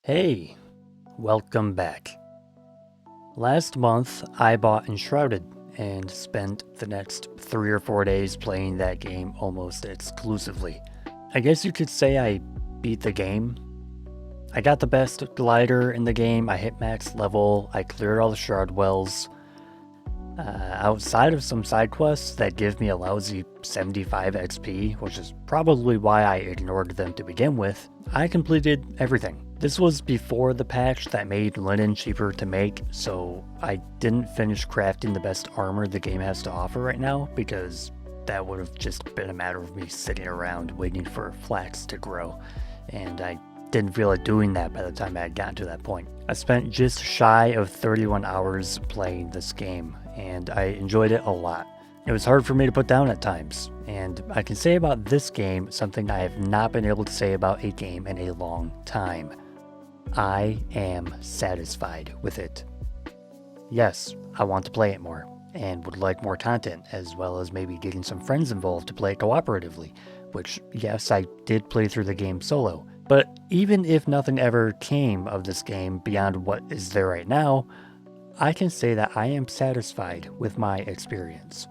Hey, welcome back. Last month, I bought Enshrouded and spent the next 3 or 4 days playing that game almost exclusively. I guess you could say I beat the game. I got the best glider in the game, I hit max level, I cleared all the shroud wells. Outside of some side quests that give me a lousy 75 XP, which is probably why I ignored them to begin with, I completed everything. This was before the patch that made linen cheaper to make, so I didn't finish crafting the best armor the game has to offer right now, because that would have just been a matter of me sitting around waiting for flax to grow, and I didn't feel like doing that by the time I had gotten to that point. I spent just shy of 31 hours playing this game, and I enjoyed it a lot. It was hard for me to put down at times, and I can say about this game something I have not been able to say about a game in a long time. I am satisfied with it. Yes, I want to play it more, and would like more content, as well as maybe getting some friends involved to play it cooperatively, which, yes, I did play through the game solo. But even if nothing ever came of this game beyond what is there right now, I can say that I am satisfied with my experience.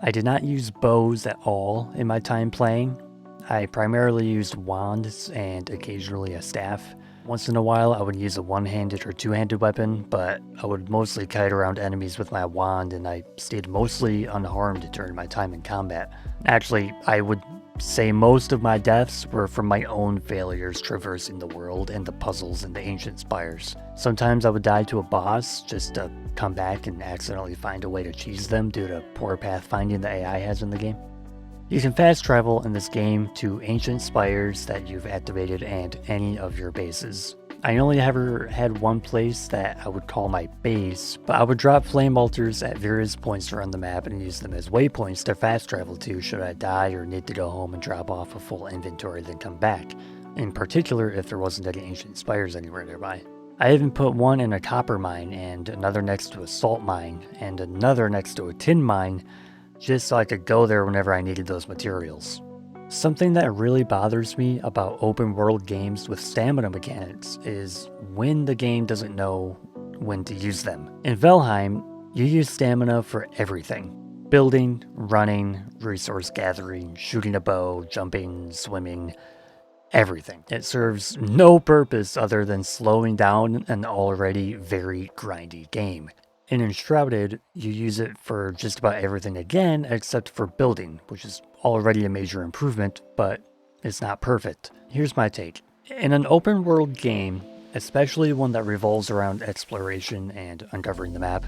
I did not use bows at all in my time playing. I primarily used wands and occasionally a staff. Once in a while I would use a one-handed or two-handed weapon, but I would mostly kite around enemies with my wand, and I stayed mostly unharmed during my time in combat. Actually, I would say most of my deaths were from my own failures traversing the world and the puzzles in the ancient spires. Sometimes I would die to a boss just to come back and accidentally find a way to cheese them due to poor pathfinding the AI has in the game. You can fast travel in this game to ancient spires that you've activated and any of your bases. I only ever had one place that I would call my base, but I would drop flame altars at various points around the map and use them as waypoints to fast travel to should I die or need to go home and drop off a full inventory then come back, in particular if there wasn't any ancient spires anywhere nearby. I even put one in a copper mine and another next to a salt mine and another next to a tin mine, just so I could go there whenever I needed those materials. Something that really bothers me about open world games with stamina mechanics is when the game doesn't know when to use them. In Valheim, you use stamina for everything. Building, running, resource gathering, shooting a bow, jumping, swimming, everything. It serves no purpose other than slowing down an already very grindy game. In Enshrouded, you use it for just about everything again except for building, which is already a major improvement, but it's not perfect. Here's my take. In an open world game, especially one that revolves around exploration and uncovering the map,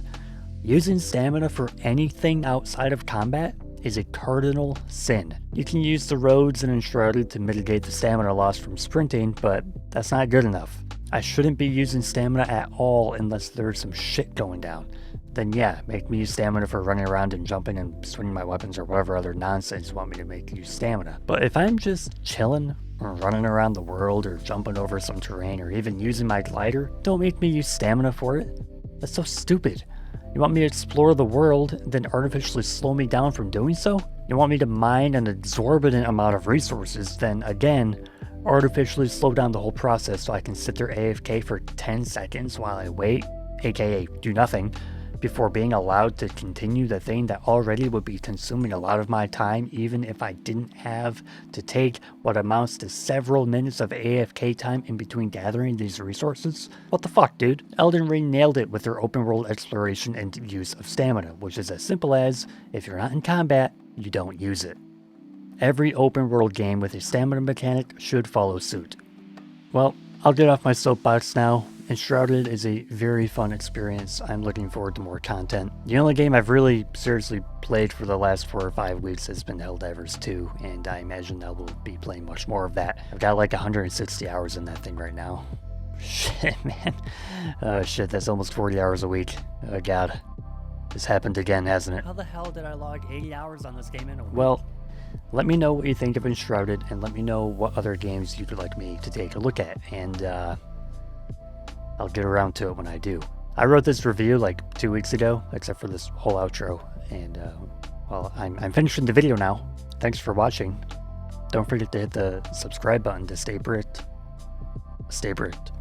using stamina for anything outside of combat is a cardinal sin. You can use the roads in Enshrouded to mitigate the stamina loss from sprinting, but that's not good enough. I shouldn't be using stamina at all unless there's some shit going down. Then yeah, make me use stamina for running around and jumping and swinging my weapons or whatever other nonsense you want me to make use stamina. But if I'm just chilling or running around the world or jumping over some terrain or even using my glider, don't make me use stamina for it. That's so stupid. You want me to explore the world, then artificially slow me down from doing so? You want me to mine an exorbitant amount of resources, then again, artificially slow down the whole process so I can sit there AFK for 10 seconds while I wait, aka do nothing, before being allowed to continue the thing that already would be consuming a lot of my time even if I didn't have to take what amounts to several minutes of AFK time in between gathering these resources? What the fuck, dude? Elden Ring nailed it with their open world exploration and use of stamina, which is as simple as, if you're not in combat, you don't use it. Every open world game with a stamina mechanic should follow suit. Well, I'll get off my soapbox now. Enshrouded is a very fun experience. I'm looking forward to more content. The only game I've really seriously played for the last 4 or 5 weeks has been Helldivers 2, and I imagine I will be playing much more of that. I've got like 160 hours in that thing right now. Shit, man. Oh shit, that's almost 40 hours a week. Oh god. This happened again, hasn't it? How the hell did I log 80 hours on this game in a week? Well, let me know what you think of Enshrouded, and let me know what other games you'd like me to take a look at, and I'll get around to it when I do. I wrote this review like 2 weeks ago, except for this whole outro, and well, I'm finishing the video now. Thanks for watching. Don't forget to hit the subscribe button to stay bricked. Stay bricked.